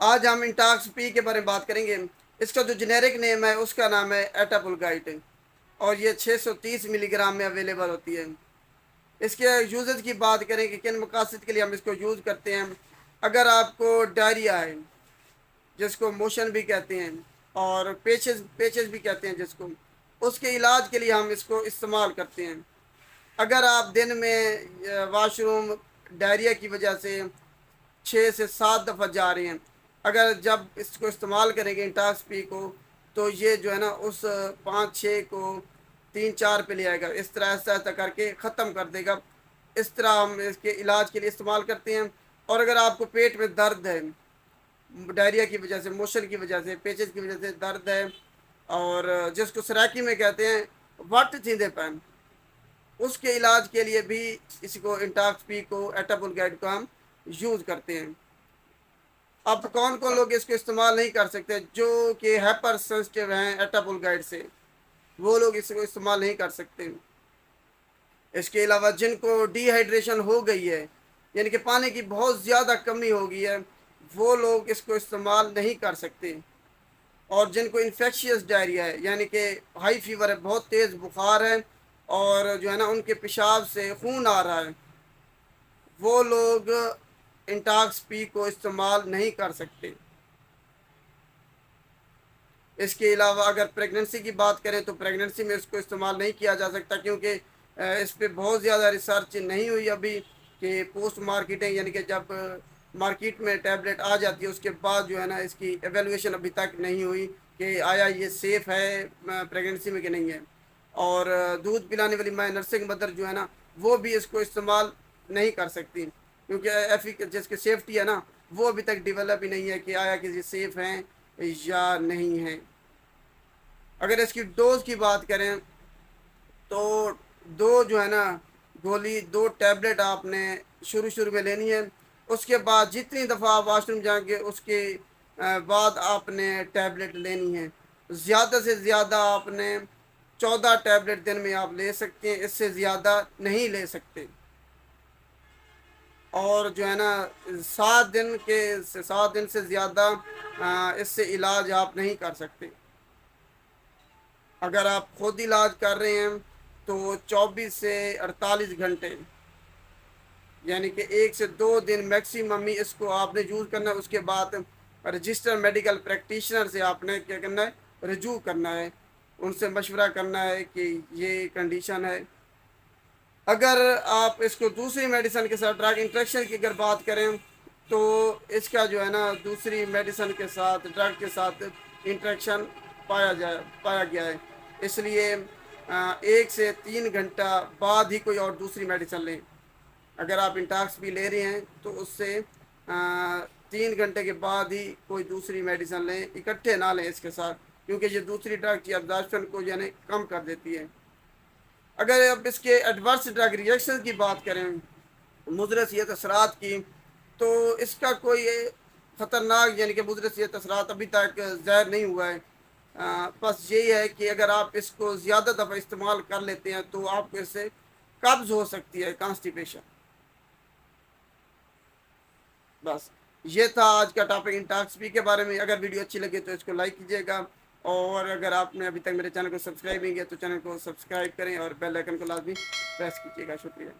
आज हम इंटॉक्स पी के बारे में बात करेंगे। इसका जो जेनेरिक नेम है उसका नाम है एटापुलगाइट और ये 630 मिलीग्राम में अवेलेबल होती है। इसके यूजेस की बात करें कि किन मकासद के लिए हम इसको यूज़ करते हैं। अगर आपको डायरिया है, जिसको मोशन भी कहते हैं, और पेचेस पेचेस भी कहते हैं जिसको, उसके इलाज के लिए हम इसको इस्तेमाल करते हैं। अगर आप दिन में वाशरूम डायरिया की वजह से 6 से 7 दफ़ा जा रहे हैं, अगर जब इसको इस्तेमाल करेंगे इंटॉक्स पी को, तो ये जो है ना उस 5-6 को 3-4 पे ले आएगा। इस तरह ऐसा ऐसा करके ख़त्म कर देगा। इस तरह हम इसके इलाज के लिए इस्तेमाल करते हैं। और अगर आपको पेट में दर्द है, डायरिया की वजह से, मोशन की वजह से, पेचेस की वजह से दर्द है, और जिसको सराकी में कहते हैं वट चींदे पैन, उसके इलाज के लिए भी इसको इंटॉक्स पी को, एटापुलगाइड को हम यूज़ करते हैं। अब कौन कौन लोग इसको इस्तेमाल नहीं कर सकते? जो कि हाइपर सेंसिटिव हैं एटापुलगाइड से, वो लोग इसको इस्तेमाल नहीं कर सकते। इसके अलावा जिनको डिहाइड्रेशन हो गई है, यानी कि पानी की बहुत ज़्यादा कमी हो गई है, वो लोग इसको इस्तेमाल नहीं कर सकते। और जिनको इन्फेक्शियस डायरिया है, यानी कि हाई फीवर है, बहुत तेज़ बुखार है, और जो है ना उनके पेशाब से खून आ रहा है, वो लोग इंटॉक्स पी को इस्तेमाल नहीं कर सकते। इसके अलावा अगर प्रेगनेंसी की बात करें तो प्रेगनेंसी में इसको इस्तेमाल नहीं किया जा सकता, क्योंकि इस पर बहुत ज़्यादा रिसर्च नहीं हुई अभी कि पोस्ट मार्केटिंग, यानी कि जब मार्केट में टैबलेट आ जाती है उसके बाद जो है ना इसकी एवेलुएशन अभी तक नहीं हुई कि आया ये सेफ़ है प्रेगनेंसी में कि नहीं है। और दूध पिलाने वाली माँ, नर्सिंग मदर जो है ना, वो भी इसको इस्तेमाल नहीं कर सकती, क्योंकि जिसकी सेफ्टी है ना वो अभी तक डेवलप ही नहीं है कि आया कि ये सेफ़ हैं या नहीं है। अगर इसकी डोज की बात करें तो दो जो है ना गोली, 2 टैबलेट आपने शुरू में लेनी है। उसके बाद जितनी दफ़ा आप वाशरूम जाएंगे उसके बाद आपने टैबलेट लेनी है। ज़्यादा से ज़्यादा आपने 14 टैबलेट दिन में आप ले सकते हैं, इससे ज़्यादा नहीं ले सकते। और जो है ना 7 दिन से ज़्यादा इससे इलाज आप नहीं कर सकते। अगर आप खुद इलाज कर रहे हैं तो 24 से 48 घंटे, यानी कि 1 से 2 दिन मैक्सिमम ही इसको आपने यूज़ करना है। उसके बाद रजिस्टर मेडिकल प्रैक्टिशनर से आपने क्या करना है, रजू करना है, उनसे मशवरा करना है कि ये कंडीशन है। अगर आप इसको दूसरी मेडिसिन के साथ, ड्रग इंट्रैक्शन की अगर बात करें, तो इसका जो है ना दूसरी मेडिसिन के साथ, ड्रग के साथ इंट्रैक्शन पाया गया है। इसलिए 1 से 3 घंटा बाद ही कोई और दूसरी मेडिसिन लें। अगर आप इंटॉक्स भी ले रहे हैं तो उससे 3 घंटे के बाद ही कोई दूसरी मेडिसिन लें, इकट्ठे ना लें इसके साथ, क्योंकि ये दूसरी ड्रग की अब्जॉर्प्शन को यानी कम कर देती है। अगर अब इसके एडवर्स ड्रग रिएक्शन की बात करें, मुज़र सेहत असरात की, तो इसका कोई ख़तरनाक यानी कि मुज़र सेहत असरात अभी तक ज़ाहिर नहीं हुआ है। बस यही है कि अगर आप इसको ज़्यादा दफ़ा इस्तेमाल कर लेते हैं तो आपको इससे कब्ज़ हो सकती है, कॉन्स्टिपेशन। बस ये था आज का टॉपिक इंटॉक्स पी के बारे में। अगर वीडियो अच्छी लगे तो इसको लाइक कीजिएगा, और अगर आपने अभी तक मेरे चैनल को सब्सक्राइब नहीं किया तो चैनल को सब्सक्राइब करें और बेल आइकन को लाजमी प्रेस कीजिएगा। शुक्रिया।